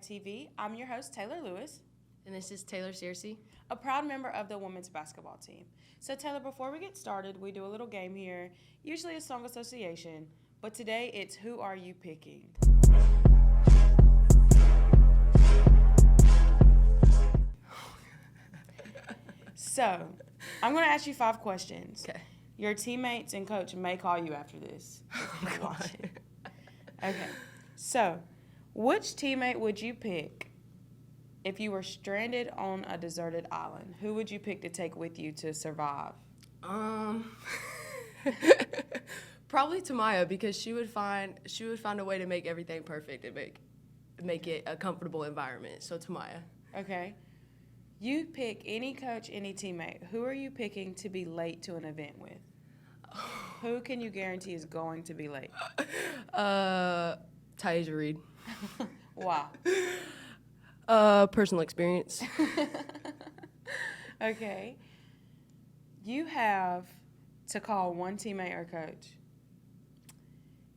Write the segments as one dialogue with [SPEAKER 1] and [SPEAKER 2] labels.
[SPEAKER 1] TV. I'm your host, Taylor Lewis,
[SPEAKER 2] And this is Taylor Searcey.
[SPEAKER 1] a proud member of the women's basketball team. So, Taylor, before we get started, we do a little game here, usually a song association, but today it's Who Are You Picking? So, I'm going to ask you 5 questions.
[SPEAKER 2] Okay.
[SPEAKER 1] Your teammates and coach may call you after this.
[SPEAKER 2] Oh, God.
[SPEAKER 1] Okay. So, which teammate would you pick if you were stranded on a deserted island? Who would you pick to take with you to survive?
[SPEAKER 2] Probably Tamaya, because she would find a way to make everything perfect and make it a comfortable environment. So Tamaya.
[SPEAKER 1] Okay. You pick any coach, any teammate. Who are you picking to be late to an event with? Who can you guarantee is going to be late?
[SPEAKER 2] Taisha Reed.
[SPEAKER 1] Wow.
[SPEAKER 2] Personal experience.
[SPEAKER 1] Okay. You have to call one teammate or coach.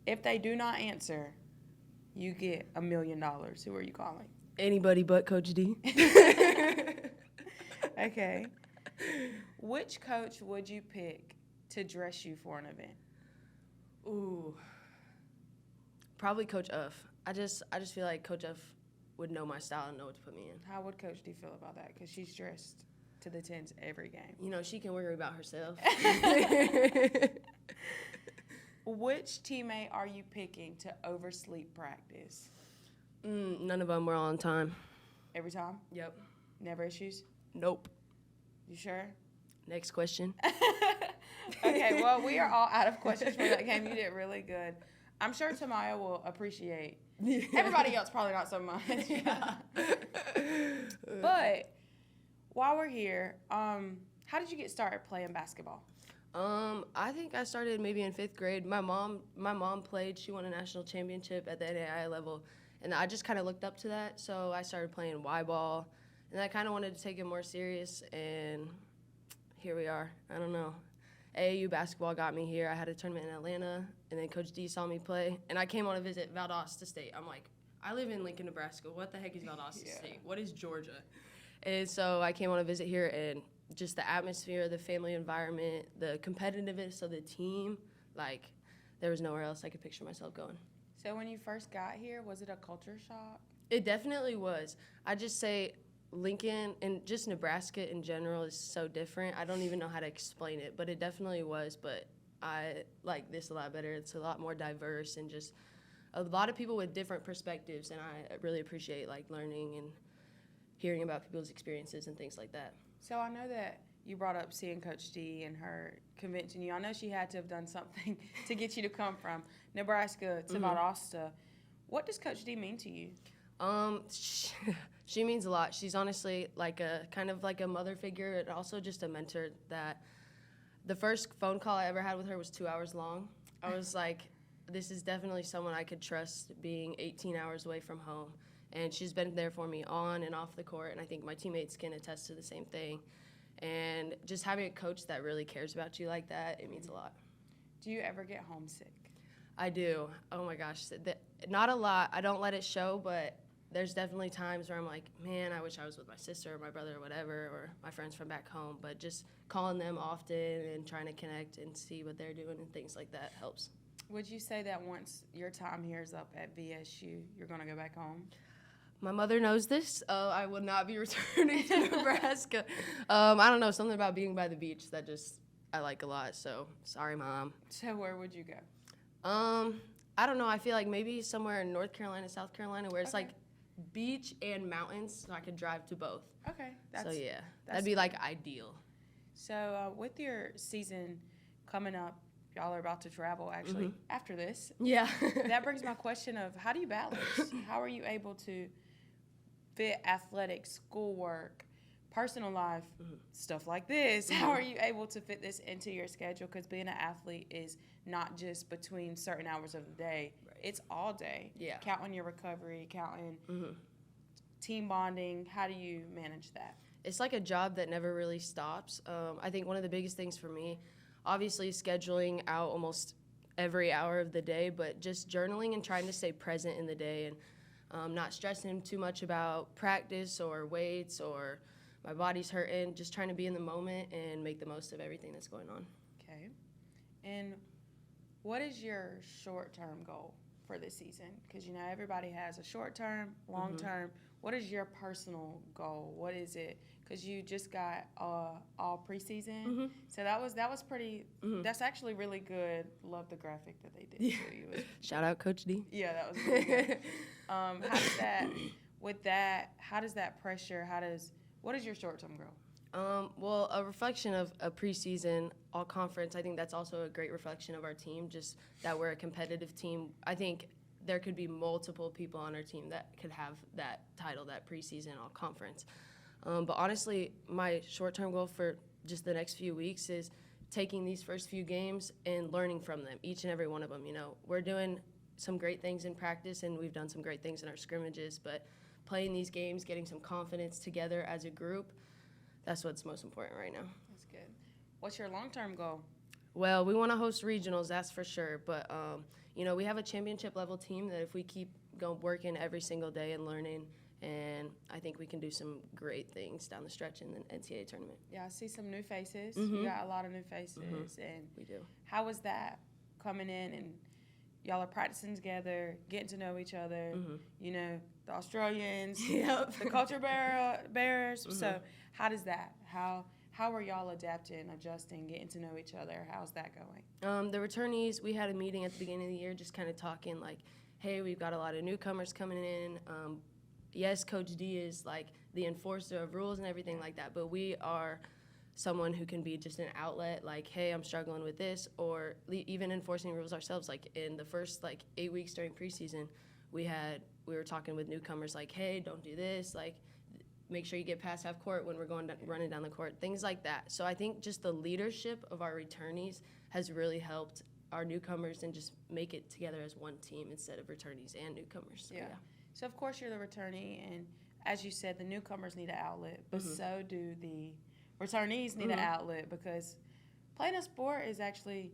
[SPEAKER 1] If they do not answer, you get $1 million. Who are you calling?
[SPEAKER 2] Anybody but Coach D.
[SPEAKER 1] Okay. Which coach would you pick to dress you for an event?
[SPEAKER 2] Ooh. Probably Coach F. I just feel like Coach F would know my style and know what to put me in.
[SPEAKER 1] How would Coach D feel about that? Because she's dressed to the tens every game.
[SPEAKER 2] You know, she can worry about herself.
[SPEAKER 1] Which teammate are you picking to oversleep practice?
[SPEAKER 2] None of them were on time.
[SPEAKER 1] Every time?
[SPEAKER 2] Yep.
[SPEAKER 1] Never issues?
[SPEAKER 2] Nope.
[SPEAKER 1] You sure?
[SPEAKER 2] Next question.
[SPEAKER 1] Okay, well, we are all out of questions for that game. You did really good. I'm sure Tamaya will appreciate. Everybody else probably not so much.
[SPEAKER 2] Yeah.
[SPEAKER 1] But while we're here, how did you get started playing basketball?
[SPEAKER 2] I think I started maybe in 5th grade. My mom played. She won a national championship at the NAIA level, and I just kind of looked up to that. So I started playing Y-ball, and I kind of wanted to take it more serious, and here we are. I don't know. AAU basketball got me here. I had a tournament in Atlanta, and then Coach D saw me play, and I came on a visit Valdosta State. I'm like, I live in Lincoln, Nebraska. What the heck is Valdosta State? What is Georgia? And so I came on a visit here, and just the atmosphere, the family environment, the competitiveness of the team, like, there was nowhere else I could picture myself going.
[SPEAKER 1] So when you first got here, was it a culture shock?
[SPEAKER 2] It definitely was. I just say Lincoln and just Nebraska in general is so different. I don't even know how to explain it, but it definitely was. But I like this a lot better. It's a lot more diverse and just a lot of people with different perspectives, and I really appreciate like learning and hearing about people's experiences and things like that.
[SPEAKER 1] So I know that you brought up seeing Coach D and her convincing you. I know she had to have done something to get you to come from Nebraska to Valdosta. What does Coach D mean to you?
[SPEAKER 2] She means a lot. She's honestly like a kind of like a mother figure and also just a mentor. That the first phone call I ever had with her was 2 hours long. I was like, this is definitely someone I could trust being 18 hours away from home. And she's been there for me on and off the court, and I think my teammates can attest to the same thing. And just having a coach that really cares about you like that, it means a lot.
[SPEAKER 1] Do you ever get homesick?
[SPEAKER 2] I do. Oh my gosh. Not a lot. I don't let it show, but there's definitely times where I'm like, man, I wish I was with my sister or my brother or whatever, or my friends from back home. But just calling them often and trying to connect and see what they're doing and things like that helps.
[SPEAKER 1] Would you say that once your time here is up at VSU, you're going to go back home?
[SPEAKER 2] My mother knows this. I will not be returning to Nebraska. I don't know, something about being by the beach that just I like a lot. So sorry, Mom.
[SPEAKER 1] So where would you go?
[SPEAKER 2] I don't know. I feel like maybe somewhere in North Carolina, South Carolina, where it's like beach and mountains, so I could drive to both.
[SPEAKER 1] Okay.
[SPEAKER 2] That'd be like ideal.
[SPEAKER 1] So with your season coming up, y'all are about to travel actually after this.
[SPEAKER 2] Yeah.
[SPEAKER 1] That brings my question of how do you balance? How are you able to fit athletics, schoolwork, personal life, stuff like this? How are you able to fit this into your schedule? Because being an athlete is not just between certain hours of the day. Right. It's all day.
[SPEAKER 2] Yeah.
[SPEAKER 1] Counting your recovery, counting team bonding. How do you manage that?
[SPEAKER 2] It's like a job that never really stops. I think one of the biggest things for me, obviously scheduling out almost every hour of the day, but just journaling and trying to stay present in the day. And not stressing too much about practice or weights or my body's hurting, just trying to be in the moment and make the most of everything that's going on.
[SPEAKER 1] Okay. And what is your short-term goal for this season? Because, you know, everybody has a short-term, long-term. What is your personal goal? What is it? Because you just got all preseason. So that was pretty, that's actually really good. Love the graphic that they did for you.
[SPEAKER 2] Shout out Coach D.
[SPEAKER 1] Yeah, that was really good. How does that, with that, how does that pressure, what is your short-term goal?
[SPEAKER 2] Well, a reflection of a preseason all-conference, I think that's also a great reflection of our team, just that we're a competitive team. I think there could be multiple people on our team that could have that title, that preseason all-conference. But honestly, my short-term goal for just the next few weeks is taking these first few games and learning from them, each and every one of them. You know, we're doing some great things in practice, and we've done some great things in our scrimmages, but playing these games, getting some confidence together as a group, that's what's most important right now.
[SPEAKER 1] That's good. What's your long-term goal?
[SPEAKER 2] Well, we want to host regionals, that's for sure. But, you know, we have a championship-level team that if we keep working every single day and learning, and I think we can do some great things down the stretch in the NCAA tournament.
[SPEAKER 1] Yeah, I see some new faces. You got a lot of new faces. And
[SPEAKER 2] we do.
[SPEAKER 1] How was that coming in and y'all are practicing together, getting to know each other, you know, the Australians, the culture bearers. So how does that? How are y'all adapting, adjusting, getting to know each other? How's that going?
[SPEAKER 2] The returnees, we had a meeting at the beginning of the year just kind of talking like, hey, we've got a lot of newcomers coming in. Yes, Coach D is like the enforcer of rules and everything like that, but we are someone who can be just an outlet like, hey, I'm struggling with this, or even enforcing rules ourselves. Like in the first 8 weeks during preseason, we were talking with newcomers like, hey, don't do this, like make sure you get past half court when we're running down the court, things like that. So I think just the leadership of our returnees has really helped our newcomers and just make it together as one team instead of returnees and newcomers. So, yeah.
[SPEAKER 1] So of course you're the returnee, and as you said, the newcomers need an outlet, but so do the returnees need an outlet, because playing a sport is actually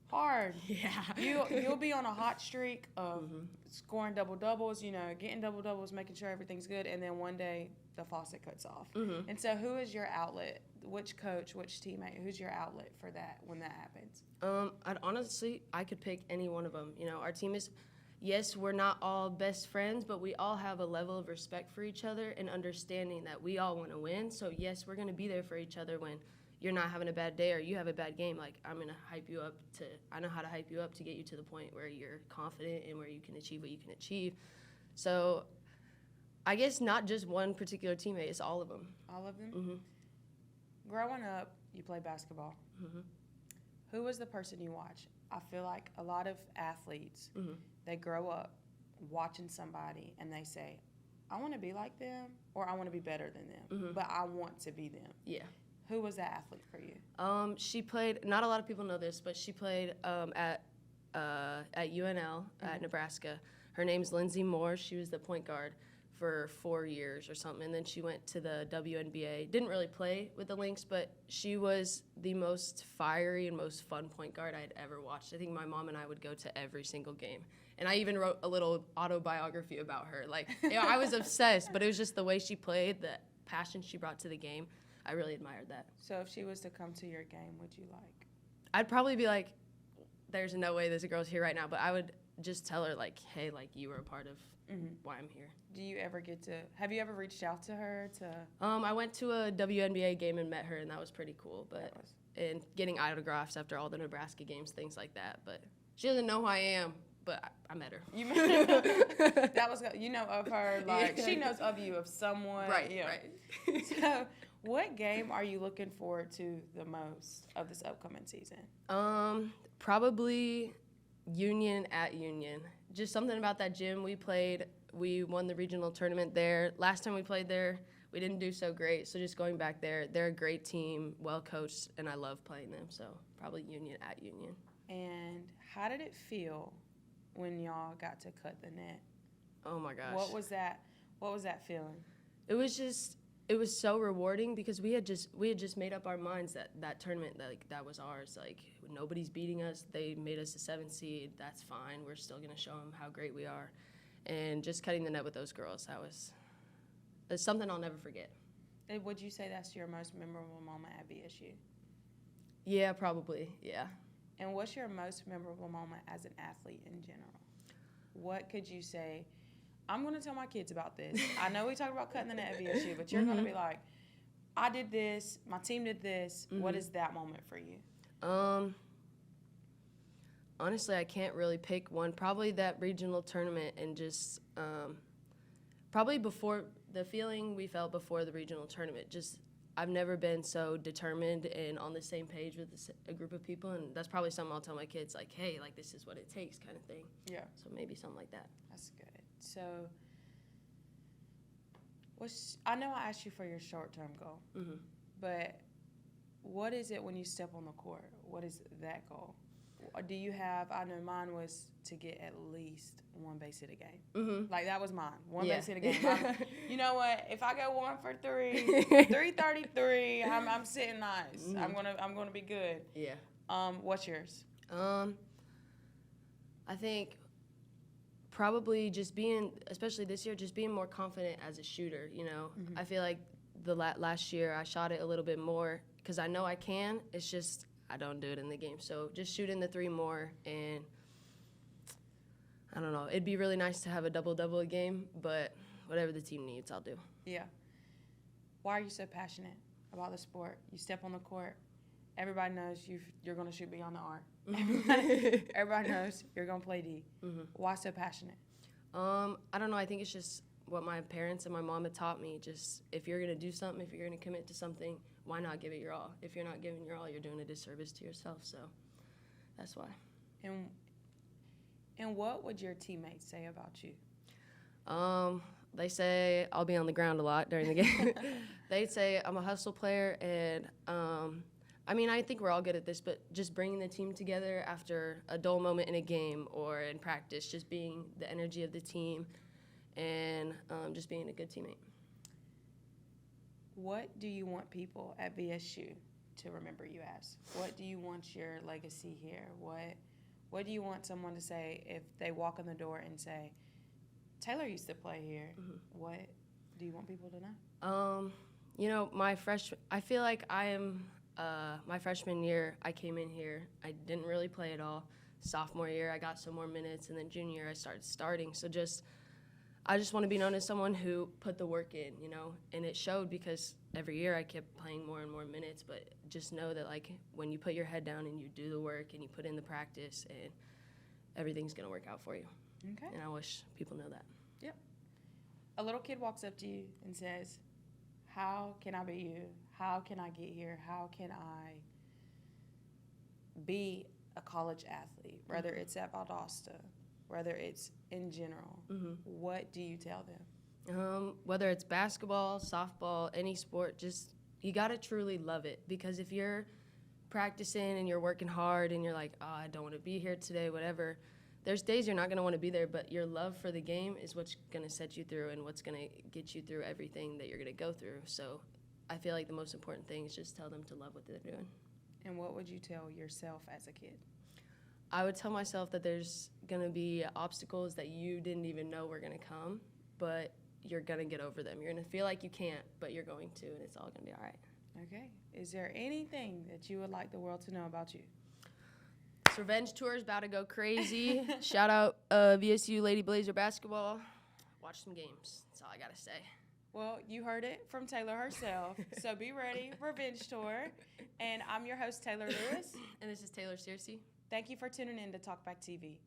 [SPEAKER 1] hard.
[SPEAKER 2] Yeah.
[SPEAKER 1] You'll be on a hot streak of scoring double doubles, you know, getting double doubles, making sure everything's good, and then one day the faucet cuts off. And so who is your outlet? Which coach, which teammate, who's your outlet for that when that happens?
[SPEAKER 2] I could pick any one of them. You know, our team is, yes, we're not all best friends, but we all have a level of respect for each other and understanding that we all want to win. So, yes, we're going to be there for each other when you're not having a bad day or you have a bad game. Like, I know how to hype you up to get you to the point where you're confident and where you can achieve what you can achieve. So, I guess not just one particular teammate, it's all of them.
[SPEAKER 1] All of them? Growing up, you played basketball. Who was the person you watched? I feel like a lot of athletes, they grow up watching somebody and they say, I want to be like them or I want to be better than them, but I want to be them.
[SPEAKER 2] Yeah.
[SPEAKER 1] Who was that athlete for you?
[SPEAKER 2] She played, not a lot of people know this, but she played at UNL at Nebraska. Her name's Lindsay Moore. She was the point guard for 4 years or something, and then she went to the WNBA. Didn't really play with the Lynx, but she was the most fiery and most fun point guard I'd ever watched. I think my mom and I would go to every single game, and I even wrote a little autobiography about her. Like, you know, I was obsessed, but it was just the way she played, the passion she brought to the game. I really admired that.
[SPEAKER 1] So if she was to come to your game, would you like?
[SPEAKER 2] I'd probably be like, there's no way this girl's here right now, but I would just tell her, like, hey, like, you were a part of why I'm here.
[SPEAKER 1] Do you ever have you ever reached out to her to?
[SPEAKER 2] I went to a WNBA game and met her, and that was pretty cool. But and getting autographs after all the Nebraska games, things like that. But she doesn't know who I am, but I met her.
[SPEAKER 1] You met her. That was, you know, of her, like, she knows of you, of someone.
[SPEAKER 2] Right,
[SPEAKER 1] yeah.
[SPEAKER 2] right.
[SPEAKER 1] So what game are you looking forward to the most of this upcoming season?
[SPEAKER 2] Probably Union at Union. Just something about that gym. We won the regional tournament there. Last time we played there, we didn't do so great. So just going back there, they're a great team, well coached, and I love playing them. So probably Union at Union.
[SPEAKER 1] And how did it feel when y'all got to cut the net?
[SPEAKER 2] Oh my gosh.
[SPEAKER 1] What was that feeling?
[SPEAKER 2] It was so rewarding because we had just made up our minds that tournament, that was ours. Like, nobody's beating us. They made us a 7 seed. That's fine. We're still gonna show them how great we are. and just cutting the net with those girls. It's something I'll never forget.
[SPEAKER 1] And would you say that's your most memorable moment at VSU?
[SPEAKER 2] Yeah, probably. Yeah.
[SPEAKER 1] And what's your most memorable moment as an athlete in general? What could you say? I'm going to tell my kids about this. I know we talked about cutting the net at VSU, but you're going to be like, I did this, my team did this. What is that moment for you?
[SPEAKER 2] Honestly, I can't really pick one. Probably that regional tournament, and just probably before the feeling we felt before the regional tournament. Just I've never been so determined and on the same page with a group of people, and that's probably something I'll tell my kids, like, hey, like, this is what it takes kind of thing.
[SPEAKER 1] Yeah.
[SPEAKER 2] So maybe something like that.
[SPEAKER 1] That's good. So I know I asked you for your short-term goal, but what is it when you step on the court? What is that goal? Do you have, I know mine was to get at least one base hit a game. Like, that was mine. One base hit a game. You know what? If I go 1 for 3, 333, I'm sitting nice. I'm gonna be good.
[SPEAKER 2] Yeah.
[SPEAKER 1] What's yours?
[SPEAKER 2] I think probably just being, especially this year, just being more confident as a shooter, you know. I feel like the last year I shot it a little bit more because I know I can. It's just I don't do it in the game. So just shooting the 3 more, and I don't know. It'd be really nice to have a double-double a game, but whatever the team needs, I'll do.
[SPEAKER 1] Yeah. Why are you so passionate about the sport? You step on the court, everybody knows you're going to shoot beyond the arc. Everybody knows you're going to play D. Why so passionate?
[SPEAKER 2] I don't know. I think it's just what my parents and my mom had taught me. Just if you're going to do something, if you're going to commit to something, why not give it your all? If you're not giving your all, you're doing a disservice to yourself. So that's why.
[SPEAKER 1] And what would your teammates say about you?
[SPEAKER 2] They say I'll be on the ground a lot during the game. They'd say I'm a hustle player, and I mean, I think we're all good at this, but just bringing the team together after a dull moment in a game or in practice, just being the energy of the team, and just being a good teammate.
[SPEAKER 1] What do you want people at VSU to remember you as? What do you want your legacy here? What do you want someone to say if they walk in the door and say, Taylor used to play here? What do you want people to know?
[SPEAKER 2] You know, I feel like I am, my freshman year, I came in here. I didn't really play at all. Sophomore year, I got some more minutes, and then junior year, I started starting. So I just want to be known as someone who put the work in, you know, and it showed because every year I kept playing more and more minutes, but just know that, like, when you put your head down and you do the work and you put in the practice, and everything's going to work out for you.
[SPEAKER 1] Okay.
[SPEAKER 2] And I wish people know that.
[SPEAKER 1] Yep. A little kid walks up to you and says, how can I be you? How can I get here? How can I be a college athlete, whether it's at Valdosta, whether it's in general? What do you tell them?
[SPEAKER 2] Whether it's basketball, softball, any sport, just you got to truly love it, because if you're practicing and you're working hard and you're like, oh, I don't want to be here today, whatever, there's days you're not going to want to be there, but your love for the game is what's going to set you through and what's going to get you through everything that you're going to go through. So I feel like the most important thing is just tell them to love what they're doing.
[SPEAKER 1] And what would you tell yourself as a kid?
[SPEAKER 2] I would tell myself that there's going to be obstacles that you didn't even know were going to come, but you're going to get over them. You're going to feel like you can't, but you're going to, and it's all going to be all right.
[SPEAKER 1] Okay. Is there anything that you would like the world to know about you?
[SPEAKER 2] This revenge tour is about to go crazy. Shout out VSU Lady Blazer basketball. Watch some games. That's all I got to say.
[SPEAKER 1] Well, you heard it from Taylor herself. So be ready, revenge tour. And I'm your host, Taylor Lewis.
[SPEAKER 2] And this is Taylor Searcey.
[SPEAKER 1] Thank you for tuning in to Talkback TV.